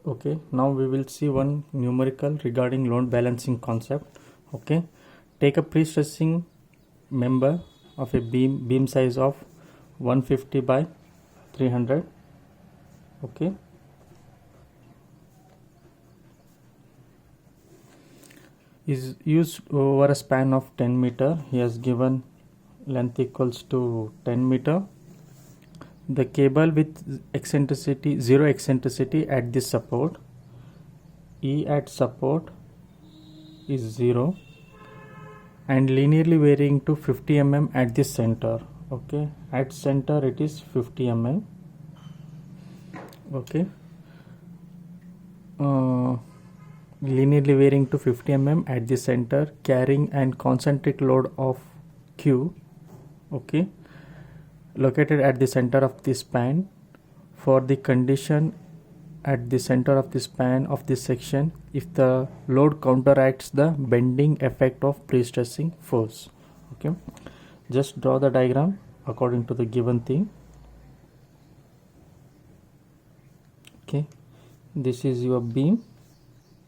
Okay, now we will see one numerical regarding load balancing concept. Okay, take a pre-stressing member of a beam size of 150 by 300. Okay, is used over a span of 10 meter. He has given length equals to 10 meter. The cable with eccentricity, zero eccentricity at this support, E at support is 0 and linearly varying to 50 mm at this center. Okay, at center it is 50 mm. Okay, linearly varying to 50 mm at the center, carrying and concentric load of Q. Okay, located at the center of the span. For the condition at the center of the span of this section, if the load counteracts the bending effect of pre-stressing force. Okay, just draw the diagram according to the given thing. Okay, this is your beam.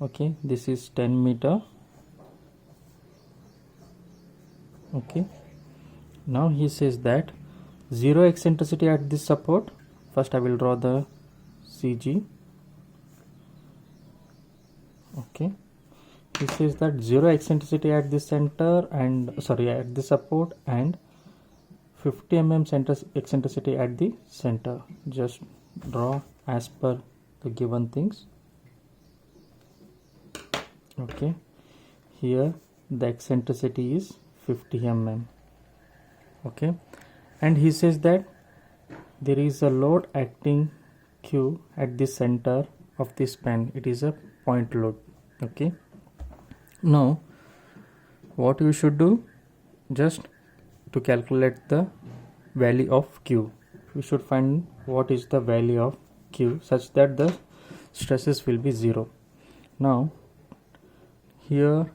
Okay, this is 10 meter. Okay, now he says that zero eccentricity at this support. First I will draw the CG. Okay, he says that zero eccentricity at this center and at the support and 50 mm center eccentricity at the center. Just draw as per the given things. Okay, here the eccentricity is 50 mm. Okay, and he says that there is a load acting Q at the center of the span. It is a point load. Okay, now what you should do, just to calculate the value of Q, we should find what is the value of Q such that the stresses will be 0. Now here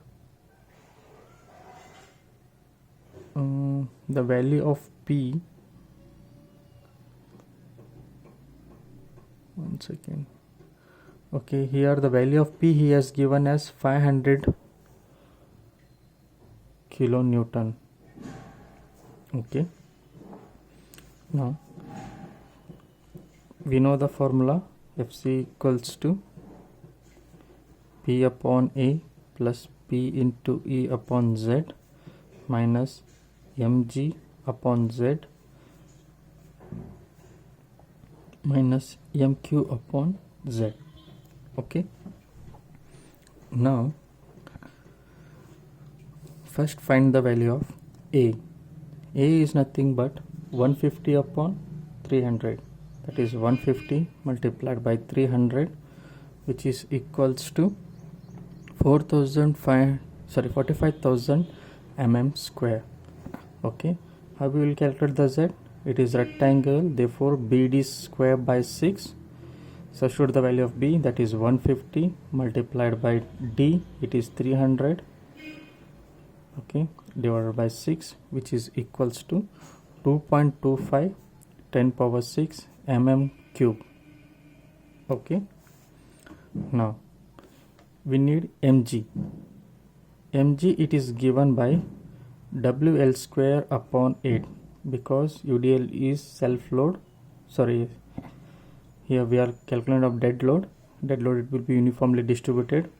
the value of P, one second. Okay, here the value of P he has given as 500 kilonewton. Okay, now we know the formula, Fc equals to P upon A plus P into E upon Z minus mg upon Z minus mq upon Z. Okay, now first find the value of A. A is nothing but 150 upon 300, that is 150 multiplied by 300, which is equals to 45,000 mm square. Okay, how we will calculate the Z? It is rectangle, therefore BD square by 6. Substitute the value of B, that is 150 multiplied by D, it is 300. Okay, divided by 6, which is equals to 2.25 10 power 6 mm cube. Okay, now we need mg. Mg it is given by WL square upon 8, because UDL is self load. Here we are calculating of dead load. Dead load it will be uniformly distributed.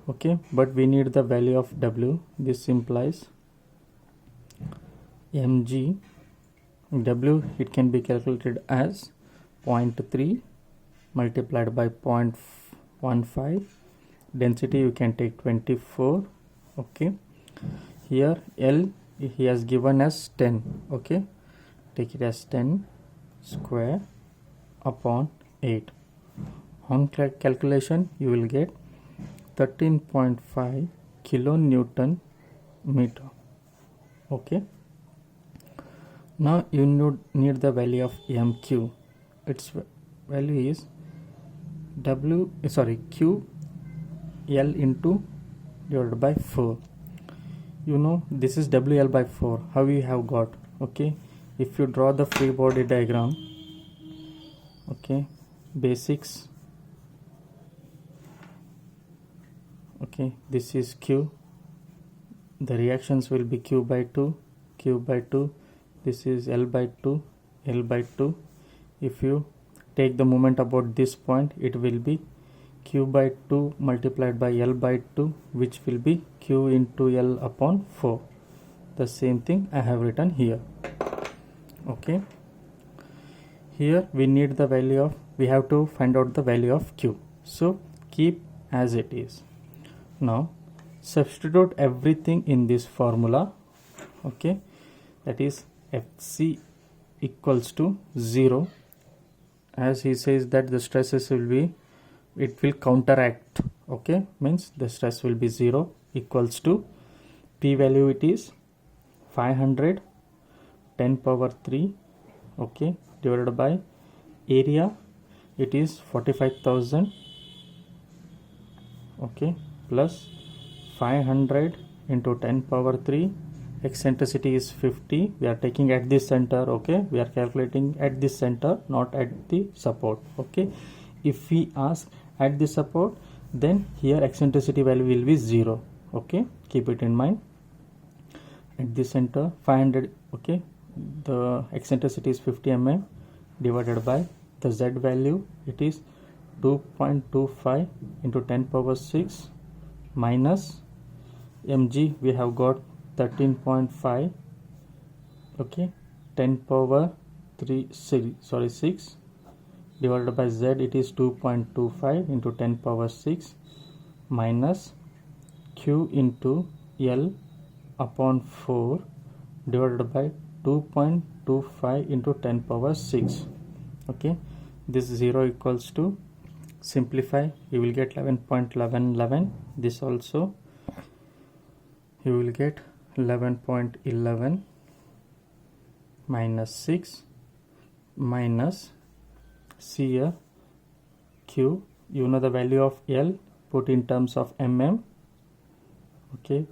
Okay, but we need the value of W. This implies mg W, it can be calculated as 0.3 multiplied by 0.15. Density you can take 24. Okay, here L he has given as 10. Okay, take it as 10 square upon 8. On calculation you will get 13.5 kilonewton meter. Okay, now you need the value of mq. Its value is q L into divided by 4. You know this is WL by 4. How we have got? Okay, if you draw the free body diagram, okay, basics Okay, this is Q. The reactions will be Q by 2, Q by 2. This is L by 2, L by 2. If you take the moment about this point, it will be Q by 2 multiplied by L by 2, which will be Q into L upon 4. The same thing I have written here. Okay, here we need the value of, we have to find out the value of Q. So keep as it is. Now substitute everything in this formula. Okay, that is Fc equals to 0, as he says that the stresses will be, it will counteract. Okay, means the stress will be 0, equals to P value, it is 500 10 power 3, okay, divided by area, it is 45,000, okay, plus 500 into 10 power 3, eccentricity is 50. We are taking at this center. Okay, we are calculating at this center, not at the support. Okay, if we ask at the support, then here eccentricity value will be 0. Okay, keep it in mind. At the center 500, okay, the eccentricity is 50 mm, divided by the Z value, it is 2.25 into 10 power 6 minus mg, we have got 13.5, okay, 10 power 6 divided by Z, it is 2.25 into 10 power 6 minus Q into L upon 4 divided by 2.25 into 10 power 6. Okay, this 0 equals to, simplify, you will get 11.1111. This also you will get 11.11 minus 6 minus C here Q, you know the value of L, put in terms of mm, okay,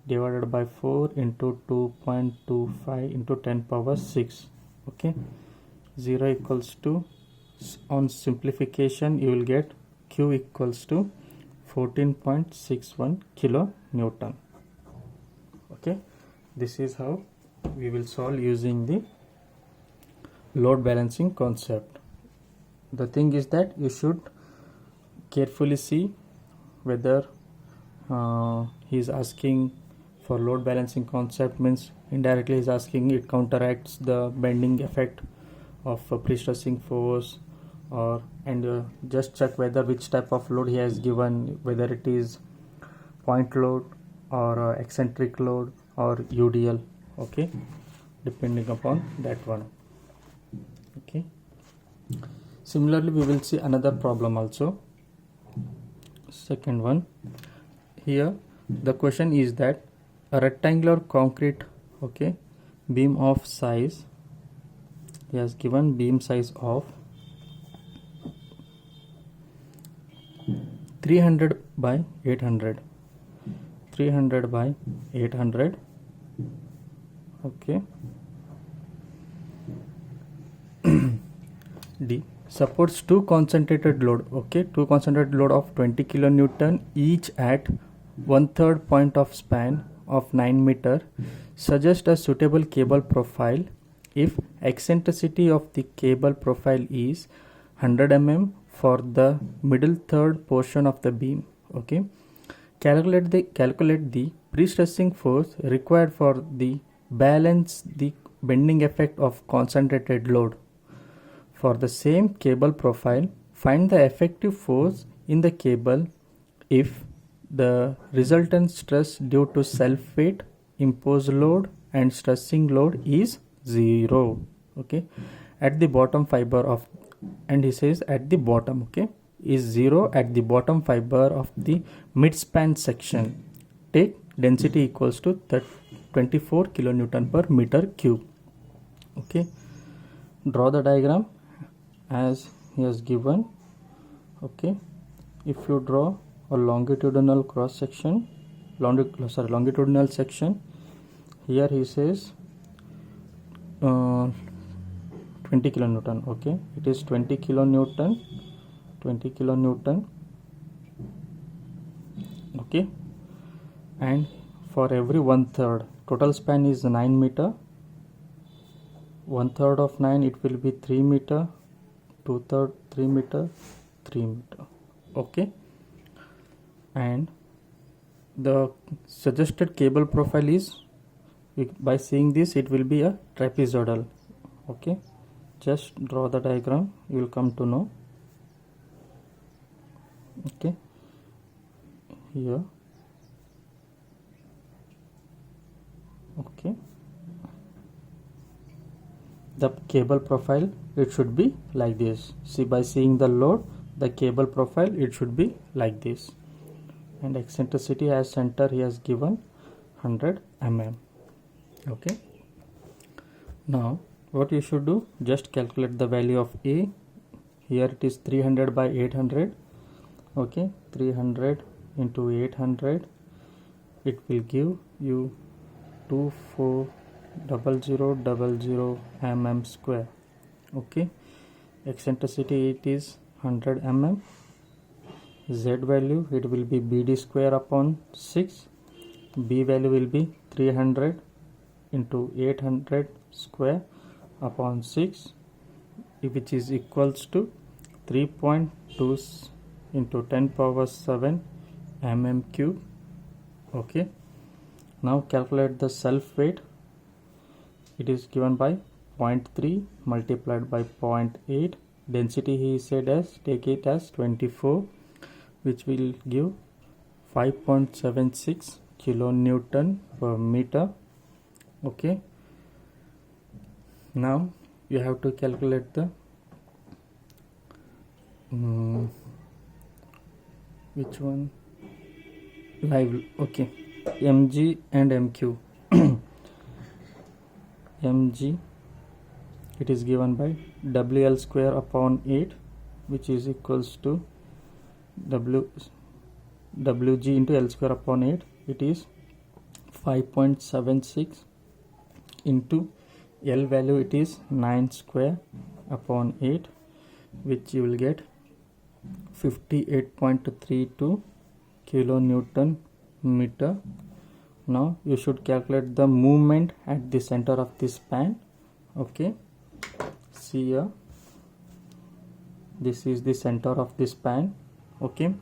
divided by 4 into 2.25 into 10 power 6. Okay, 0 equals to, on simplification you will get Q equals to 14.61 kilonewton. Okay, this is how we will solve using the load balancing concept. The thing is that you should carefully see whether he is asking for load balancing concept, means indirectly he is asking it counteracts the bending effect of pre-stressing force, or and just check whether which type of load he has given, whether it is point load or eccentric load or UDL. Okay, depending upon that one. Okay, similarly we will see another problem also. Second one, here the question is that a rectangular concrete, okay, beam of size, he has given beam size of 300 by 800, 300 by 800, okay. D supports two concentrated load, okay, two concentrated load of 20 kilonewton each at 1/3 point of span of 9 meter. Suggest a suitable cable profile if eccentricity of the cable profile is 100 mm for the middle third portion of the beam. Okay, calculate the pre-stressing force required for the balance the bending effect of concentrated load. For the same cable profile, find the effective force in the cable if the resultant stress due to self-weight, imposed load and stressing load is 0. Okay, at the bottom fiber of, and he says at the bottom, okay, is 0 at the bottom fiber of the mid-span section. Take density equals to 24 kilonewton per meter cube. Okay, draw the diagram as he has given. Okay, if you draw a longitudinal cross section, longitudinal section, here he says 20 kilonewton. Okay, it is 20 kilonewton, 20 kilonewton. okay, and for every 1/3, total span is 9 meter. 1/3 of 9, it will be 3 meter. 2/3 3 meter, 3 meter, okay. And the suggested cable profile is, by seeing this, it will be a trapezoidal, okay. Just draw the diagram, you will come to know, okay. Here, okay, the cable profile, it should be like this. See, by seeing the load, the cable profile, it should be like this. And eccentricity as center, he has given 100 mm, okay. Now what you should do, just calculate the value of A. Here it is 300 by 800, okay. 300 into 800, it will give you 240000 mm square, okay. Eccentricity, it is 100 mm. Z value, it will be BD square upon 6. B value will be 300 into 800 square upon 6, which is equals to 3.2 into 10 power 7 mm cube, okay. Now calculate the self weight. It is given by 0.3 multiplied by 0.8. Density, he said as, take it as 24, which will give 5.76 kilonewton per meter, okay. Now you have to calculate the which one, live, okay, mg and mq. mg, it is given by wl square upon 8, which is equals to wg into l square upon 8. It is 5.76 into L value, it is 9 square upon 8, which you will get 58.32 kilonewton meter. Now you should calculate the movement at the center of this span, okay. See here, this is the center of this span, okay.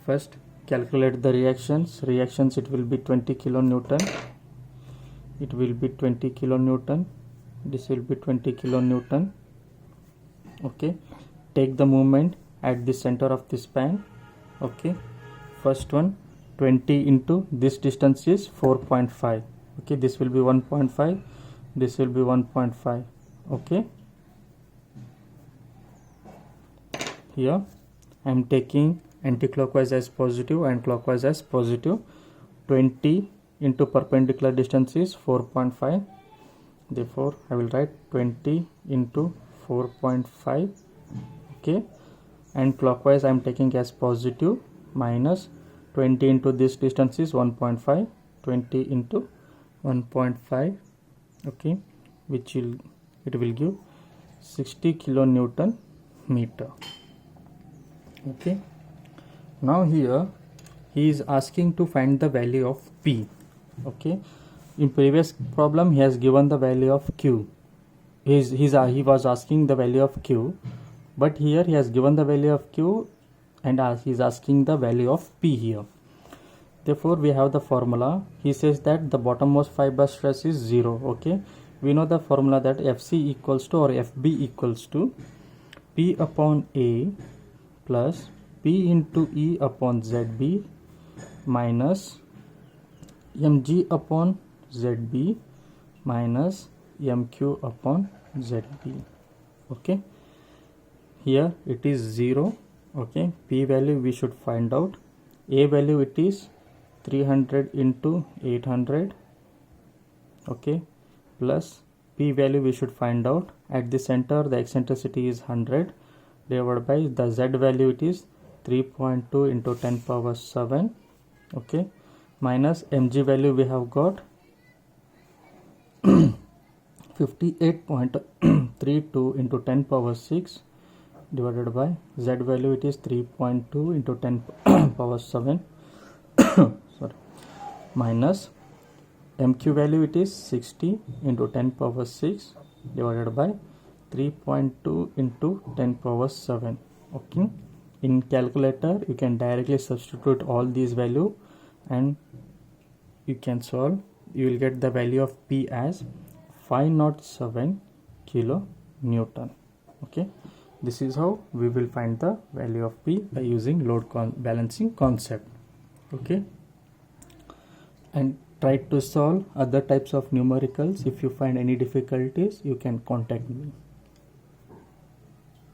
First calculate the reactions. It will be 20 kilonewton. It will be 20 kilonewton. This will be 20 kilonewton, okay. Take the movement at the center of the span, okay. First one, 20 into this distance is 4.5, okay. This will be 1.5, this will be 1.5, okay. Here I am taking anti-clockwise as positive and clockwise as positive. 20 into perpendicular distance is 4.5, therefore I will write 20 into 4.5, okay. And clockwise I am taking as positive, minus 20 into this distance is 1.5, 20 into 1.5, okay, which will, it will give 60 kilonewton meter, okay. Now here he is asking to find the value of P, okay. In previous problem he has given the value of Q. He was asking the value of Q, but here he has given the value of Q and he is asking the value of P here. Therefore we have the formula. He says that the bottommost fiber stress is 0, okay. We know the formula that FC equals to, or FB equals to, P upon A plus P into E upon ZB minus mg upon ZB minus mq upon ZB, okay. Here it is 0, okay. P value we should find out. A value, it is 300 into 800, okay, plus P value we should find out. At the center the eccentricity is 100, divided by the Z value, it is 3.2 into 10 power 7, okay, minus mg value we have got 58.32 into 10 power 6, divided by Z value, it is 3.2 into 10 power 7, sorry, minus MQ value, it is 60 into 10 power 6 divided by 3.2 into 10 power 7. Okay, in calculator you can directly substitute all these value and you can solve. You will get the value of P as 507 kilo Newton. Okay, this is how we will find the value of P by using load balancing concept. Okay, and try to solve other types of numericals. If you find any difficulties, you can contact me.